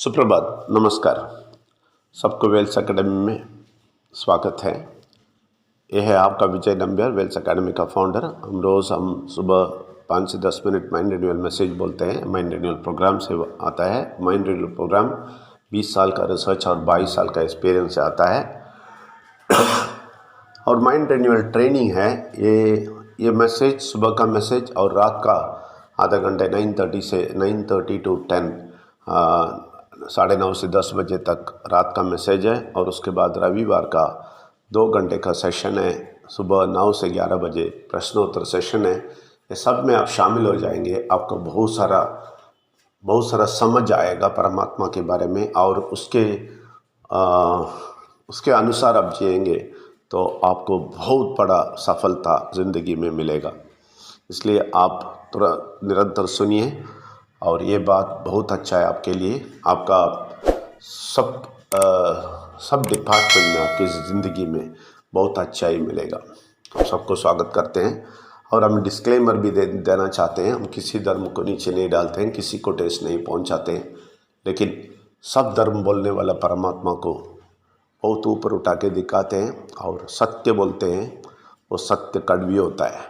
सुप्रभात, नमस्कार। सबको वेल्स एकेडमी में स्वागत है। यह है आपका विजय नंबर, वेल्स एकेडमी का फाउंडर। हम सुबह 5 से 10 मिनट माइंड रिन्यूअल मैसेज बोलते हैं। माइंड रिन्यूअल प्रोग्राम से आता है। माइंड रिन्यूअल प्रोग्राम 20 साल का रिसर्च और 22 साल का एक्सपीरियंस से आता है। और माइंड रिन्यूअल ट्रेनिंग है। ये मैसेज सुबह का मैसेज और रात का आधा घंटे 9:30 टू 10 9:30 से 10 बजे तक रात का मैसेज है। और उसके बाद रविवार का 2 घंटे का सेशन है। सुबह 9 से 11 बजे प्रश्नोत्तर सेशन है। ये सब में आप शामिल हो जाएंगे। आपको बहुत सारा समझ आएगा परमात्मा के बारे में, और उसके अनुसार आप जिएंगे तो आपको बहुत बड़ा सफलता ज़िंदगी में मिलेगा। इसलिए आप थोड़ा निरंतर सुनिए, और ये बात बहुत अच्छा है आपके लिए। आपका सब डिपार्टमेंट में आपकी ज़िंदगी में बहुत अच्छा ही मिलेगा। हम सबको स्वागत करते हैं। और हम डिस्क्लेमर भी देना चाहते हैं। हम किसी धर्म को नीचे नहीं डालते हैं, किसी को ठेस नहीं पहुंचाते हैं, लेकिन सब धर्म बोलने वाला परमात्मा को बहुत ऊपर उठा के दिखाते हैं। और सत्य बोलते हैं, वो सत्य कड़वी होता है।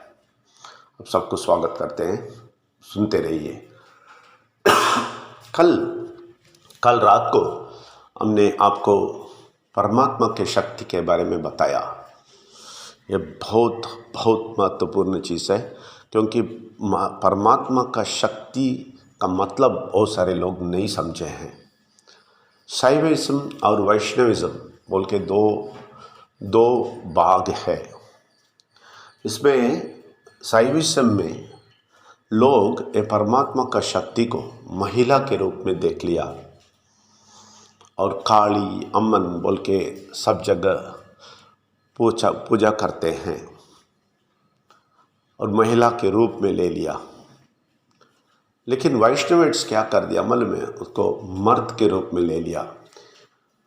अब सबको स्वागत करते हैं, सुनते रहिए। कल रात को हमने आपको परमात्मा के शक्ति के बारे में बताया। ये बहुत महत्वपूर्ण चीज़ है, क्योंकि परमात्मा का शक्ति का मतलब बहुत सारे लोग नहीं समझे हैं। शैविज्म और वैष्णविज्म बोल के दो भाग है। इसमें शैविज्म में लोग ये परमात्मा का शक्ति को महिला के रूप में देख लिया, और काली अम्मन बोल के सब जगह पूजा करते हैं, और महिला के रूप में ले लिया। लेकिन वैष्णविट्स क्या कर दिया, अमल में उसको मर्द के रूप में ले लिया।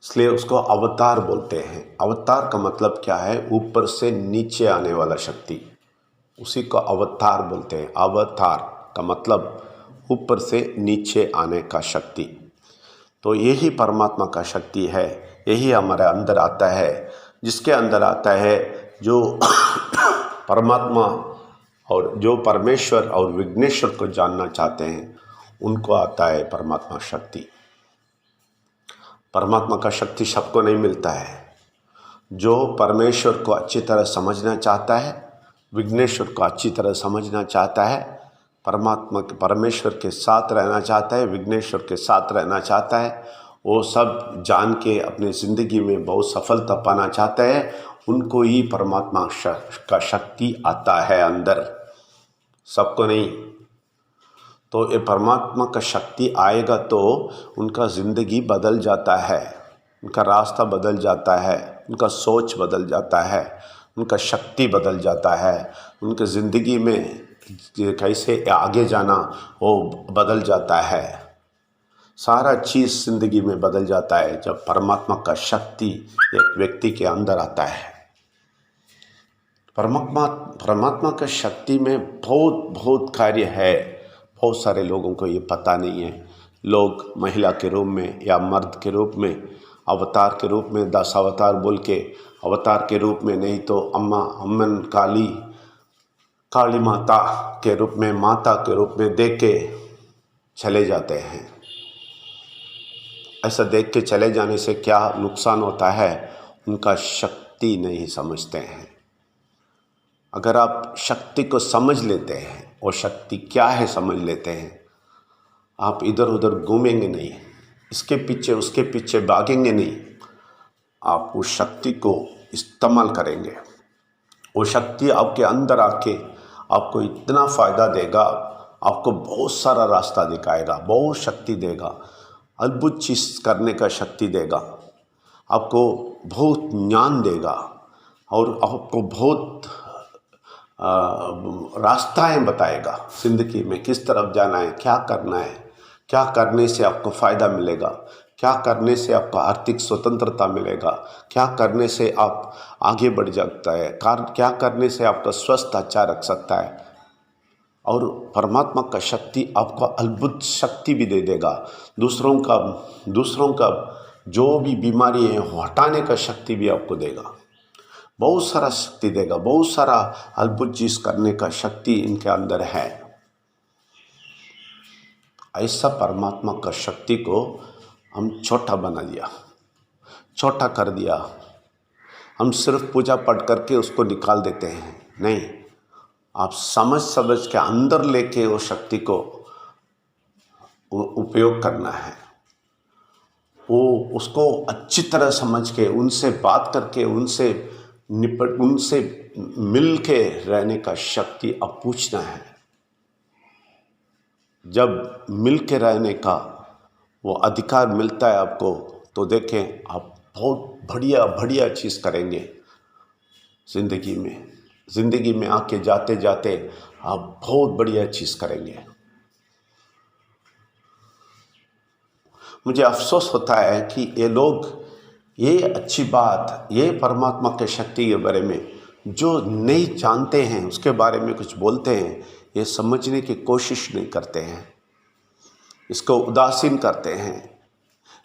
इसलिए उसको अवतार बोलते हैं। अवतार का मतलब क्या है? ऊपर से नीचे आने वाला शक्ति, उसी को अवतार बोलते हैं। अवतार का मतलब ऊपर से नीचे आने का शक्ति। तो यही परमात्मा का शक्ति है। यही हमारे अंदर आता है। जिसके अंदर आता है, जो परमात्मा और जो परमेश्वर और विघ्नेश्वर को जानना चाहते हैं, उनको आता है परमात्मा शक्ति। परमात्मा का शक्ति सबको नहीं मिलता है। जो परमेश्वर को अच्छी तरह समझना चाहता है, विघ्नेश्वर को अच्छी तरह समझना चाहता है, परमेश्वर के साथ रहना चाहता है, विघ्नेश्वर के साथ रहना चाहता है, वो सब जान के अपनी ज़िंदगी में बहुत सफलता पाना चाहता है, उनको ही परमात्मा का शक्ति आता है अंदर, सबको नहीं। तो ये परमात्मा का शक्ति आएगा तो उनका ज़िंदगी बदल जाता है, उनका रास्ता बदल जाता है, उनका सोच बदल जाता है, उनका शक्ति बदल जाता है, उनके ज़िंदगी में कैसे आगे जाना वो बदल जाता है। सारा चीज़ ज़िंदगी में बदल जाता है जब परमात्मा का शक्ति एक व्यक्ति के अंदर आता है। परमात्मा का शक्ति में बहुत कार्य है। बहुत सारे लोगों को ये पता नहीं है। लोग महिला के रूप में या मर्द के रूप में, अवतार के रूप में, 10 अवतार बोल के, अवतार के रूप में नहीं तो अम्मन काली माता के रूप में, माता के रूप में देख के चले जाते हैं। ऐसा देख के चले जाने से क्या नुकसान होता है? उनका शक्ति नहीं समझते हैं। अगर आप शक्ति को समझ लेते हैं, वो शक्ति क्या है समझ लेते हैं, आप इधर उधर घूमेंगे नहीं, इसके पीछे उसके पीछे भागेंगे नहीं। आप उस शक्ति को इस्तेमाल करेंगे। वो शक्ति आपके अंदर आके आपको इतना फ़ायदा देगा, आपको बहुत सारा रास्ता दिखाएगा, बहुत शक्ति देगा, अद्भुत चीज़ करने का शक्ति देगा, आपको बहुत ज्ञान देगा, और आपको बहुत रास्ताएं बताएगा ज़िंदगी में, किस तरफ जाना है, क्या करना है, क्या करने से आपको फ़ायदा मिलेगा, क्या करने से आपको आर्थिक स्वतंत्रता मिलेगा, क्या करने से आप आगे बढ़ सकता है, क्या करने से आपका स्वास्थ्य अच्छा रख सकता है। और परमात्मा का शक्ति आपको अद्भुत शक्ति भी दे देगा। दूसरों का जो भी बीमारी है वो हटाने का शक्ति भी आपको देगा। बहुत सारा शक्ति देगा, बहुत सारा अद्भुत चीज़ करने का शक्ति इनके अंदर है। ऐसा परमात्मा का शक्ति को हम छोटा बना दिया, छोटा कर दिया। हम सिर्फ पूजा पाठ करके उसको निकाल देते हैं। नहीं, आप समझ के अंदर लेके वो शक्ति को उपयोग करना है। वो उसको अच्छी तरह समझ के, उनसे बात करके, उनसे मिल के रहने का शक्ति अब पूछना है। जब मिल के रहने का वो अधिकार मिलता है आपको, तो देखें आप बहुत बढ़िया चीज़ करेंगे ज़िंदगी में आके जाते जाते आप बहुत बढ़िया चीज़ करेंगे। मुझे अफसोस होता है कि ये लोग ये अच्छी बात, ये परमात्मा के शक्ति के बारे में जो नहीं जानते हैं, उसके बारे में कुछ बोलते हैं, ये समझने की कोशिश नहीं करते हैं, इसको उदासीन करते हैं।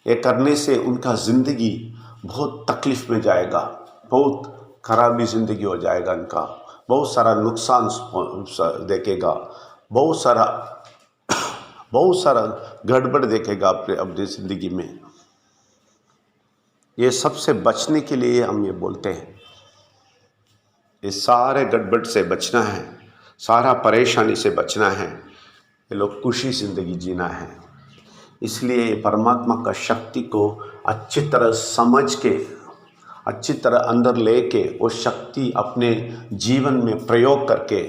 ये करने से उनका ज़िंदगी बहुत तकलीफ़ में जाएगा, बहुत खराबी ज़िंदगी हो जाएगा इनका, बहुत सारा नुकसान देखेगा, बहुत सारा गड़बड़ देखेगा अपनी ज़िंदगी में। ये सबसे बचने के लिए हम ये बोलते हैं, ये सारे गड़बड़ से बचना है, सारा परेशानी से बचना है, ये लोग खुशी ज़िंदगी जीना है। इसलिए परमात्मा का शक्ति को अच्छी तरह समझ के, अच्छी तरह अंदर लेके वो शक्ति अपने जीवन में प्रयोग करके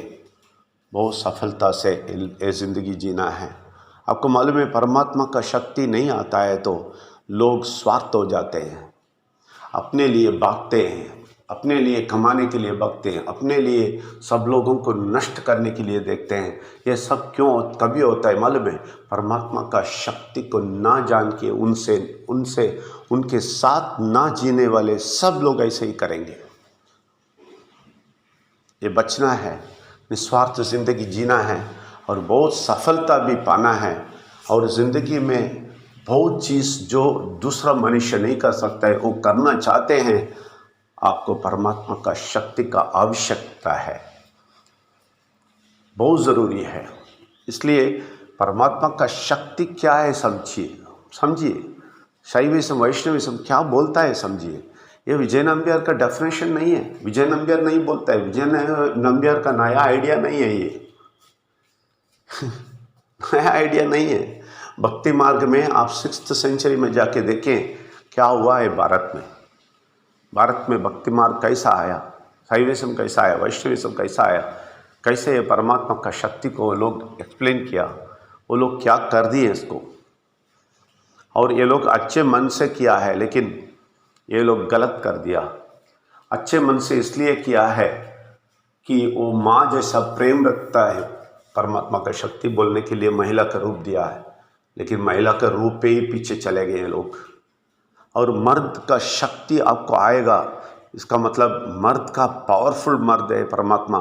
बहुत सफलता से ये ज़िंदगी जीना है। आपको मालूम है, परमात्मा का शक्ति नहीं आता है तो लोग स्वार्थ हो जाते हैं, अपने लिए भागते हैं, अपने लिए कमाने के लिए भागते हैं, अपने लिए सब लोगों को नष्ट करने के लिए देखते हैं। ये सब कभी होता है मालूम है? परमात्मा का शक्ति को ना जान के उनके साथ ना जीने वाले सब लोग ऐसे ही करेंगे। ये बचना है, निस्वार्थ ज़िंदगी जीना है और बहुत सफलता भी पाना है। और ज़िंदगी में बहुत चीज़ जो दूसरा मनुष्य नहीं कर सकता है वो करना चाहते हैं, आपको परमात्मा का शक्ति का आवश्यकता है, बहुत ज़रूरी है। इसलिए परमात्मा का शक्ति क्या है समझिए। शैविज्म वैष्णविज्म क्या बोलता है समझिए। ये विजय नंबियार का डेफिनेशन नहीं है, विजय नंबियार नहीं बोलता है, विजय नंबियार का नया आइडिया नहीं है ये नया आइडिया नहीं है। भक्ति मार्ग में आप 6th सेंचुरी में जाके देखें क्या हुआ है भारत में भक्ति मार्ग कैसा आया, शैविज्म कैसा आया, वैष्णविज्म कैसा आया, कैसे ये परमात्मा का शक्ति को लोग एक्सप्लेन किया, वो लोग क्या कर दिए इसको। और ये लोग अच्छे मन से किया है, लेकिन ये लोग गलत कर दिया। अच्छे मन से इसलिए किया है कि वो माँ जैसा प्रेम रखता है, परमात्मा का शक्ति बोलने के लिए महिला का रूप दिया है, लेकिन महिला का रूप पे ही पीछे चले गए हैं लोग। और मर्द का शक्ति आपको आएगा, इसका मतलब मर्द का पावरफुल मर्द है परमात्मा,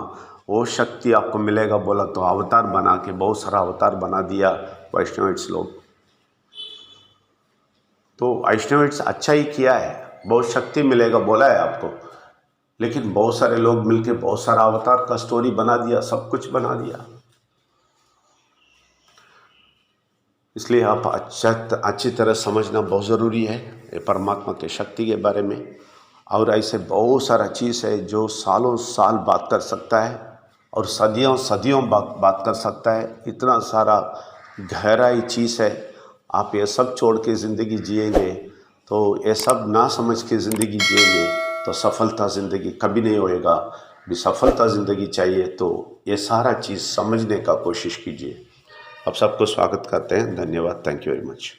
वो शक्ति आपको मिलेगा बोला तो अवतार बना के, बहुत सारा अवतार बना दिया वैष्णविट्स लोग। तो वैष्णविट्स अच्छा ही किया है, बहुत शक्ति मिलेगा बोला है आपको, लेकिन बहुत सारे लोग मिलके बहुत सारा अवतार का स्टोरी बना दिया, सब कुछ बना दिया। इसलिए आप अच्छी तरह समझना बहुत ज़रूरी है ये परमात्मा के शक्ति के बारे में। और ऐसे बहुत सारा चीज़ है जो सालों साल बात कर सकता है और सदियों बात कर सकता है। इतना सारा गहराई चीज़ है। आप ये सब छोड़ के ज़िंदगी जिएंगे तो ये सब ना समझ के ज़िंदगी जिएंगे तो सफलता ज़िंदगी कभी नहीं होएगा। भी सफलता ज़िंदगी चाहिए तो ये सारा चीज़ समझने का कोशिश कीजिए। आप सबको स्वागत करते हैं। धन्यवाद। Thank you very much.